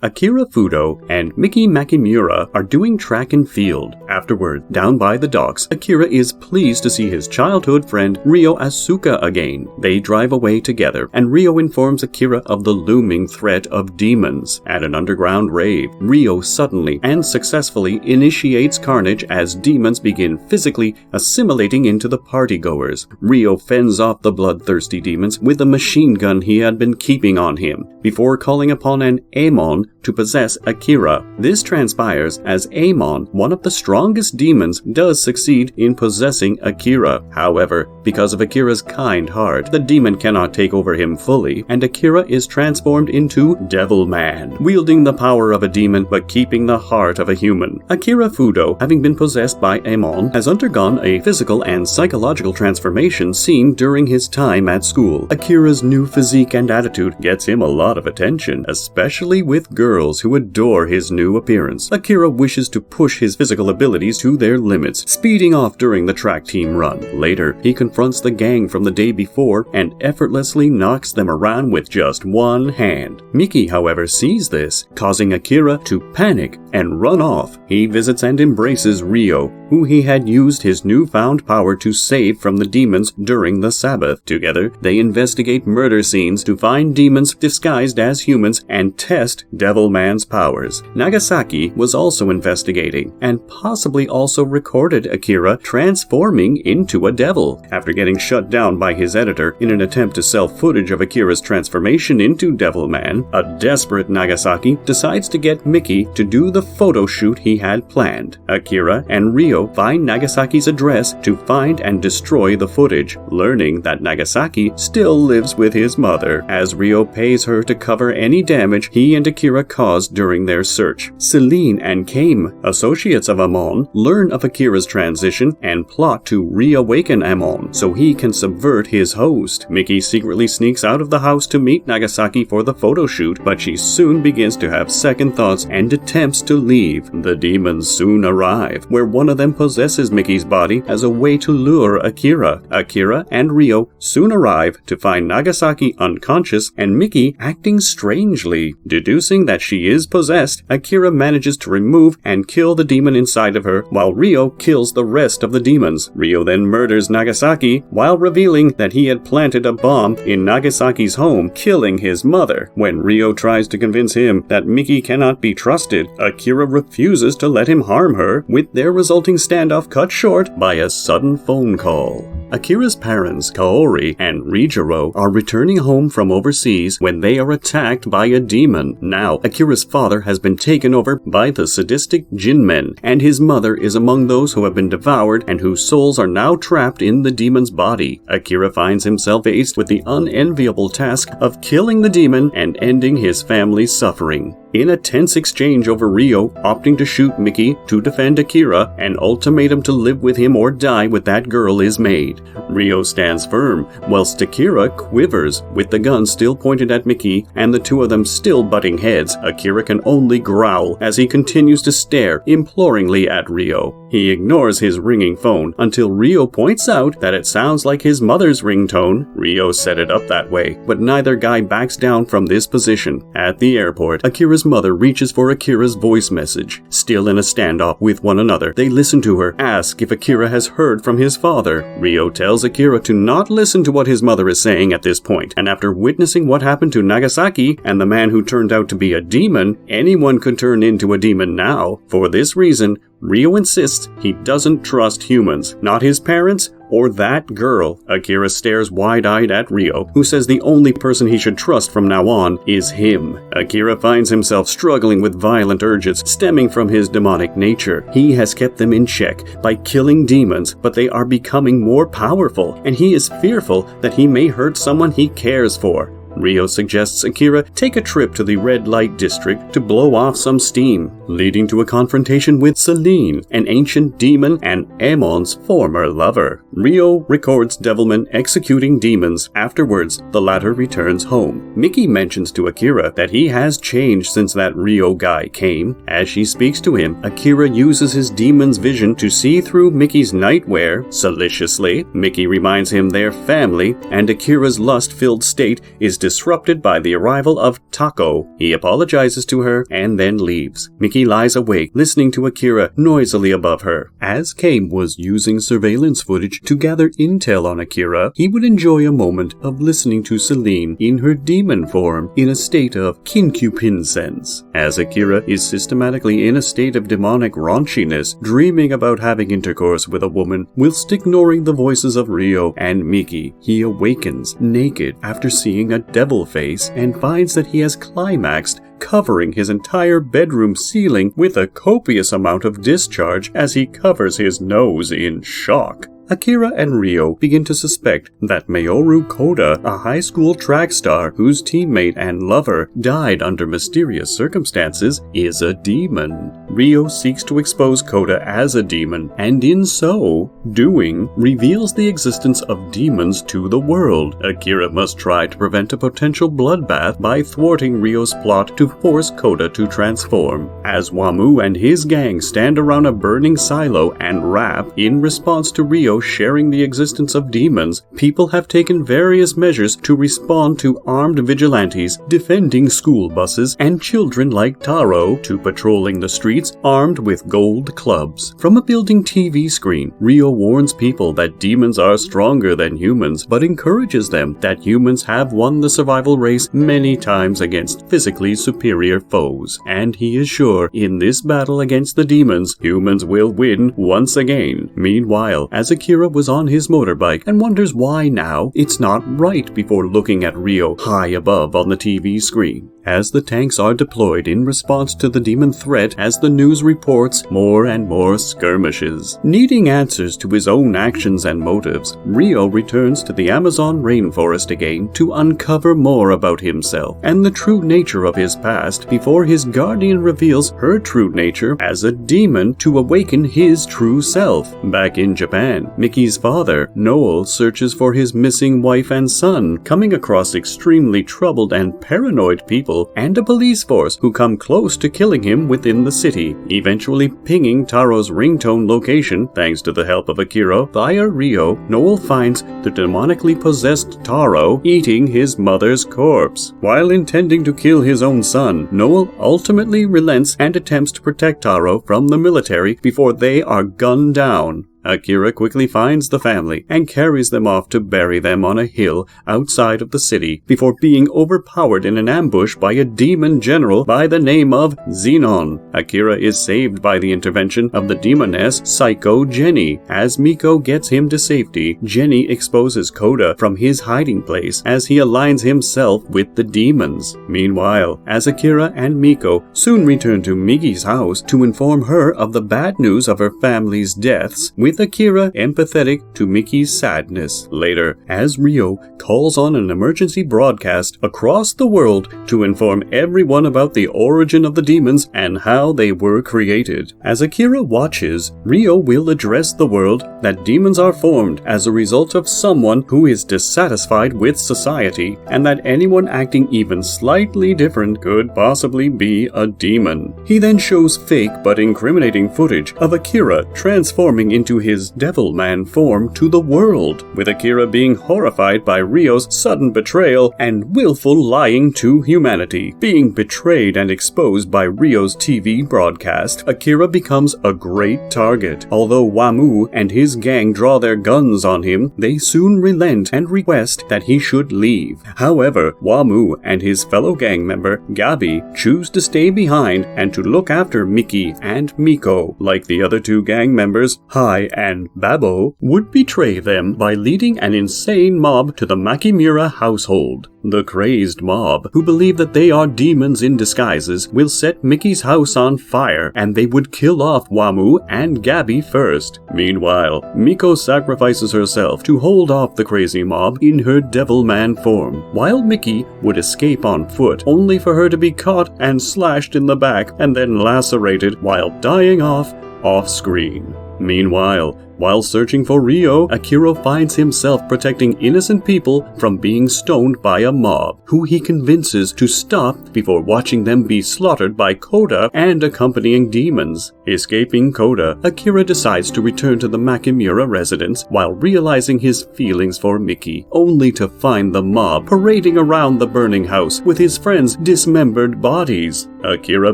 Akira Fudo and Miki Makimura are doing track and field. Afterward, down by the docks, Akira is pleased to see his childhood friend Ryo Asuka again. They drive away together, and Ryo informs Akira of the looming threat of demons. At an underground rave, Ryo suddenly and successfully initiates carnage as demons begin physically assimilating into the partygoers. Ryo fends off the bloodthirsty demons with a machine gun he had been keeping on him, before calling upon an Amon to possess Akira. This transpires as Amon, one of the strongest demons, does succeed in possessing Akira. However, because of Akira's kind heart, the demon cannot take over him fully, and Akira is transformed into Devilman, wielding the power of a demon but keeping the heart of a human. Akira Fudo, having been possessed by Amon, has undergone a physical and psychological transformation seen during his time at school. Akira's new physique and attitude gets him a lot of attention, especially with girls who adore his new appearance. Akira wishes to push his physical abilities to their limits, speeding off during the track team run. Later, he confronts the gang from the day before and effortlessly knocks them around with just one hand. Miki, however, sees this, causing Akira to panic and run off. He visits and embraces Ryo, who he had used his newfound power to save from the demons during the Sabbath. Together, they investigate murder scenes to find demons disguised as humans and test Devilman's powers. Nagasaki was also investigating, and possibly also recorded Akira transforming into a devil. After getting shut down by his editor in an attempt to sell footage of Akira's transformation into Devilman, a desperate Nagasaki decides to get Miki to do the photo shoot he had planned. Akira and Ryo find Nagasaki's address to find and destroy the footage, learning that Nagasaki still lives with his mother, as Ryo pays her to cover any damage he and Akira caused during their search. Celine and Kame, associates of Amon, learn of Akira's transition and plot to reawaken Amon so he can subvert his host. Miki secretly sneaks out of the house to meet Nagasaki for the photo shoot, but she soon begins to have second thoughts and attempts to leave. The demons soon arrive, where one of them possesses Miki's body as a way to lure Akira. Akira and Ryo soon arrive to find Nagasaki unconscious and Miki acting strangely. Deducing that she is possessed, Akira manages to remove and kill the demon inside of her, while Ryo kills the rest of the demons. Ryo then murders Nagasaki while revealing that he had planted a bomb in Nagasaki's home, killing his mother. When Ryo tries to convince him that Miki cannot be trusted, Akira refuses to let him harm her, with their resulting standoff cut short by a sudden phone call. Akira's parents, Kaori and Rijiro, are returning home from overseas when they are attacked by a demon. Now, Akira's father has been taken over by the sadistic Jinmen, and his mother is among those who have been devoured and whose souls are now trapped in the demon's body. Akira finds himself faced with the unenviable task of killing the demon and ending his family's suffering. In a tense exchange over Ryo opting to shoot Miki to defend Akira, an ultimatum to live with him or die with that girl is made. Ryo stands firm, whilst Akira quivers, with the gun still pointed at Miki and the two of them still butting heads. Akira can only growl as he continues to stare imploringly at Ryo. He ignores his ringing phone until Ryo points out that it sounds like his mother's ringtone. Ryo set it up that way, but neither guy backs down from this position. At the airport, Akira's mother reaches for Akira's voice message. Still in a standoff with one another, they listen to her, ask if Akira has heard from his father. Ryo tells Akira to not listen to what his mother is saying at this point, and after witnessing what happened to Nagasaki and the man who turned out to be a demon, anyone could turn into a demon now. For this reason, Ryo insists he doesn't trust humans, not his parents or that girl. Akira stares wide-eyed at Ryo, who says the only person he should trust from now on is him. Akira finds himself struggling with violent urges stemming from his demonic nature. He has kept them in check by killing demons, but they are becoming more powerful, and he is fearful that he may hurt someone he cares for. Ryo suggests Akira take a trip to the red light district to blow off some steam, leading to a confrontation with Celine, an ancient demon and Amon's former lover. Ryo records Devilman executing demons. Afterwards, the latter returns home. Miki mentions to Akira that he has changed since that Ryo guy came. As she speaks to him, Akira uses his demon's vision to see through Miki's nightwear solicitously. Miki reminds him they're family, and Akira's lust-filled state is disrupted by the arrival of Tako. He apologizes to her and then leaves. Miki lies awake, listening to Akira noisily above her. As Kame was using surveillance footage to gather intel on Akira, he would enjoy a moment of listening to Celine in her demon form in a state of kincupinsence. As Akira is systematically in a state of demonic raunchiness, dreaming about having intercourse with a woman, whilst ignoring the voices of Ryo and Miki, he awakens naked after seeing a devil face and finds that he has climaxed, covering his entire bedroom ceiling with a copious amount of discharge as he covers his nose in shock. Akira and Ryo begin to suspect that Mayoru Koda, a high school track star whose teammate and lover died under mysterious circumstances, is a demon. Ryo seeks to expose Koda as a demon, and in so doing, reveals the existence of demons to the world. Akira must try to prevent a potential bloodbath by thwarting Ryo's plot to force Koda to transform. As Wamu and his gang stand around a burning silo and rap in response to Ryo sharing the existence of demons, people have taken various measures to respond to armed vigilantes defending school buses and children like Taro to patrolling the streets armed with gold clubs. From a building TV screen, Ryo warns people that demons are stronger than humans, but encourages them that humans have won the survival race many times against physically superior foes. And he is sure in this battle against the demons, humans will win once again. Meanwhile, as Akira was on his motorbike and wonders why now it's not right before looking at Ryo high above on the TV screen. As the tanks are deployed in response to the demon threat, as the news reports more and more skirmishes. Needing answers to his own actions and motives, Ryo returns to the Amazon rainforest again to uncover more about himself and the true nature of his past before his guardian reveals her true nature as a demon to awaken his true self. Back in Japan, Miki's father, Noel, searches for his missing wife and son, coming across extremely troubled and paranoid people and a police force who come close to killing him within the city, eventually pinging Taro's ringtone location. Thanks to the help of Akira via Ryo, Noel finds the demonically possessed Taro eating his mother's corpse. While intending to kill his own son, Noel ultimately relents and attempts to protect Taro from the military before they are gunned down. Akira quickly finds the family and carries them off to bury them on a hill outside of the city before being overpowered in an ambush by a demon general by the name of Zenon. Akira is saved by the intervention of the demoness Psycho Jenny. As Miko gets him to safety, Jenny exposes Koda from his hiding place as he aligns himself with the demons. Meanwhile, as Akira and Miko soon return to Miki's house to inform her of the bad news of her family's deaths, with Akira empathetic to Miki's sadness. Later, as Ryo calls on an emergency broadcast across the world to inform everyone about the origin of the demons and how they were created. As Akira watches, Ryo will address the world that demons are formed as a result of someone who is dissatisfied with society, and that anyone acting even slightly different could possibly be a demon. He then shows fake but incriminating footage of Akira transforming into his Devilman form to the world, with Akira being horrified by Ryo's sudden betrayal and willful lying to humanity. Being betrayed and exposed by Ryo's TV broadcast, Akira becomes a great target. Although Wamu and his gang draw their guns on him, they soon relent and request that he should leave. However, Wamu and his fellow gang member, Gabi, choose to stay behind and to look after Miki and Miko. Like the other two gang members, Hai and Babo would betray them by leading an insane mob to the Makimura household. The crazed mob, who believe that they are demons in disguises, will set Miki's house on fire, and they would kill off Wamu and Gabi first. Meanwhile, Miko sacrifices herself to hold off the crazy mob in her Devilman form, while Miki would escape on foot, only for her to be caught and slashed in the back and then lacerated while dying off-screen. Meanwhile, While searching for Ryo, Akira finds himself protecting innocent people from being stoned by a mob, who he convinces to stop before watching them be slaughtered by Koda and accompanying demons. Escaping Koda, Akira decides to return to the Makimura residence while realizing his feelings for Miki, only to find the mob parading around the burning house with his friends' dismembered bodies. Akira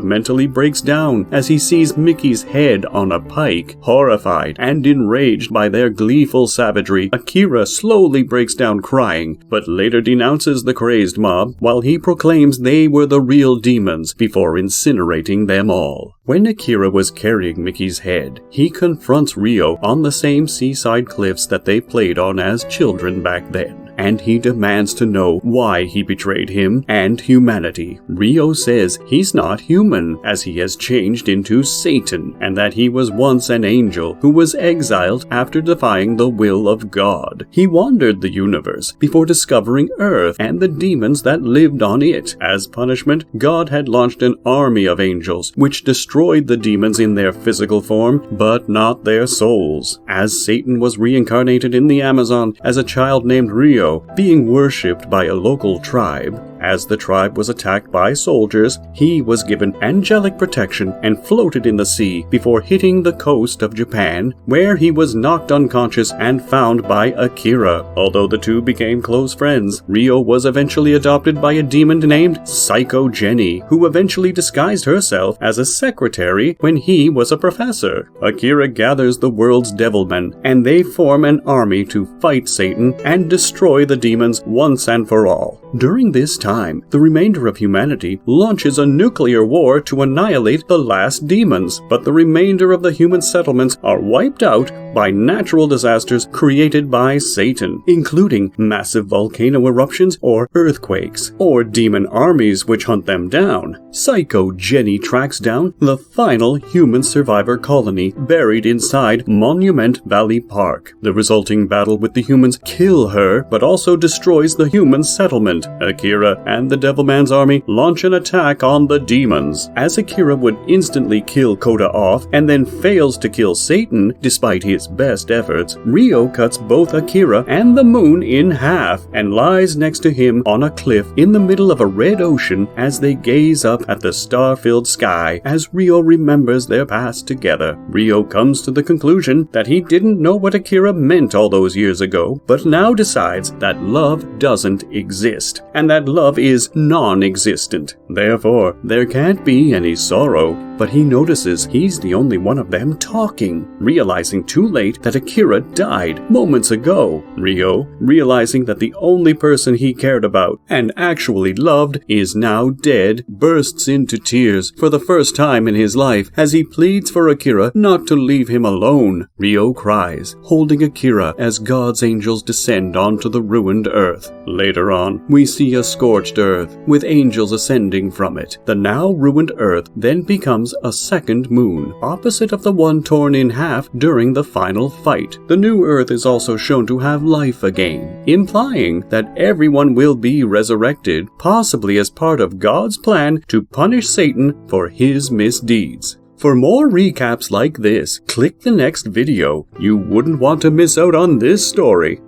mentally breaks down as he sees Miki's head on a pike. Horrified and enraged by their gleeful savagery, Akira slowly breaks down crying, but later denounces the crazed mob while he proclaims they were the real demons before incinerating them all. When Akira was carrying Miki's head, he confronts Ryo on the same seaside cliffs that they played on as children back then, and he demands to know why he betrayed him and humanity. Ryo says he's not human, as he has changed into Satan, and that he was once an angel who was exiled after defying the will of God. He wandered the universe before discovering Earth and the demons that lived on it. As punishment, God had launched an army of angels, which destroyed the demons in their physical form, but not their souls. As Satan was reincarnated in the Amazon as a child named Ryo, being worshipped by a local tribe. As the tribe was attacked by soldiers, he was given angelic protection and floated in the sea before hitting the coast of Japan, where he was knocked unconscious and found by Akira. Although the two became close friends, Ryo was eventually adopted by a demon named Psycho Jenny, who eventually disguised herself as a secretary when he was a professor. Akira gathers the world's Devilman, and they form an army to fight Satan and destroy the demons once and for all. During this time, the remainder of humanity launches a nuclear war to annihilate the last demons, but the remainder of the human settlements are wiped out by natural disasters created by Satan, including massive volcano eruptions or earthquakes, or demon armies which hunt them down. Psycho Jenny tracks down the final human survivor colony buried inside Monument Valley Park. The resulting battle with the humans kill her, but also destroys the human settlement. Akira and the Devilman's army launch an attack on the demons. As Akira would instantly kill Koda off and then fails to kill Satan despite his best efforts, Ryo cuts both Akira and the moon in half and lies next to him on a cliff in the middle of a red ocean as they gaze up at the star-filled sky as Ryo remembers their past together. Ryo comes to the conclusion that he didn't know what Akira meant all those years ago, but now decides that love doesn't exist, and that love is non-existent. Therefore, there can't be any sorrow, but he notices he's the only one of them talking, realizing too late that Akira died moments ago. Ryo, realizing that the only person he cared about and actually loved is now dead, bursts into tears for the first time in his life as he pleads for Akira not to leave him alone. Ryo cries, holding Akira as God's angels descend onto the ruined earth. Later on, we see a scorched earth, with angels ascending from it. The now ruined earth then becomes a second moon, opposite of the one torn in half during the final fight. The new earth is also shown to have life again, implying that everyone will be resurrected, possibly as part of God's plan to punish Satan for his misdeeds. For more recaps like this, click the next video. You wouldn't want to miss out on this story.